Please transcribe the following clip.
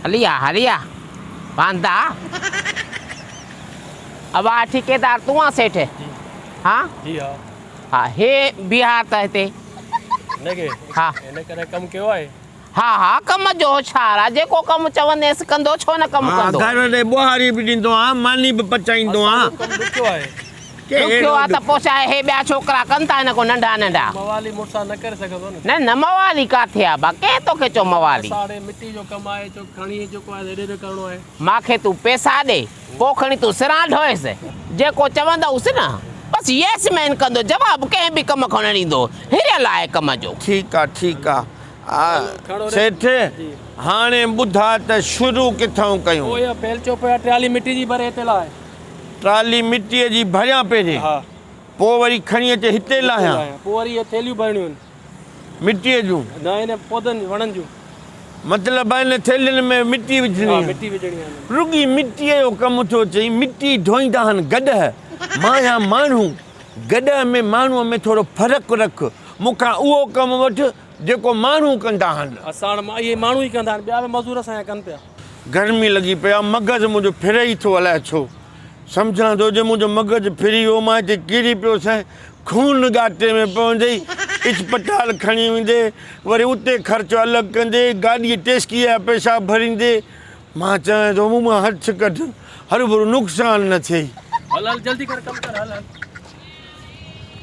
हलिया बांधा अब आ ठेकेदार तू आ सेठ हाँ जी हाँ हाँ हे बिहार तहते नगे हाँ इन करे कम कयो आहे हाँ हाँ कम जो होशियार आहे जेको कम चवंदेसि कंदो छो न कम कंदो घर ॾे ॿुहारी बि ॾींदो आहियां मानी बि पचाईंदो आहियां कम ॾुखियो आहे ॾुखियो आहे त पोइ छा आहे हे ॿिया छोकिरा कनि था हिन को नंढा नंढा मवाली मुड़सा न करे सघंदो न न न मवाली काथे आहे बा कंहिं तोखे चओ मवाली साड़े मिट्टी जो कम आहे जो खणी जेको आहे हेॾे होॾे करिणो आहे मांखे तूं पैसा ॾे पोइ खणी तूं सिरां ढोएसि जेको चवंदुसि न बसि येस मैन कंदो जवाबु कंहिं बि कम खो न ॾींदो हिरियल आहे कम जो ठीक आहे सेठ हाणे ॿुधा त शुरू किथां कयूं पोइ बेल चो पिया ट्राली मिट्टी जी भरे हिते लाहे ट्राली मिट्टीअ जी भरियां पहिरियों हा पोइ वरी खणी अचे हिते लाहियां पोइ वरी इहे थेलियूं भरणियूं आहिनि मिट्टीअ जूं न हिन पौधनि वणनि जूं मतिलबु हिन थेलियुनि में मिट्टी विझणी आहे। मिट्टी विझणी आहे रुगी मिट्टीअ जो कमु थो चई मिट्टी ढोईंदा आहिनि गॾ मां या माण्हू गॾ में माण्हूअ में थोरो फ़र्क़ु रख मूंखां उहो कमु वठि जेको माण्हू कंदा आहिनि असां हाणे इहे माण्हू ई कंदा आहिनि ॿिया बि मज़दूर असांजा कनि पिया गर्मी लॻी पिया मग़ज़ु मुंहिंजो फिरे ई थो अलाए छो सम्झां थो जे मुंहिंजो मग़ज़ु फिरी वियो मां हिते किरी पियो साईं खून गाटे में पवंदे इस्पताल खणी वेंदे वरी उते ख़र्चो अलॻि कंदे गाॾीअ टेस्कीअ जा पैसा भरींदे मां चवां थो मूं मां हथ कढ हर भरू नुक़सानु न थिए हल हल जल्दी कर कम कर हल हल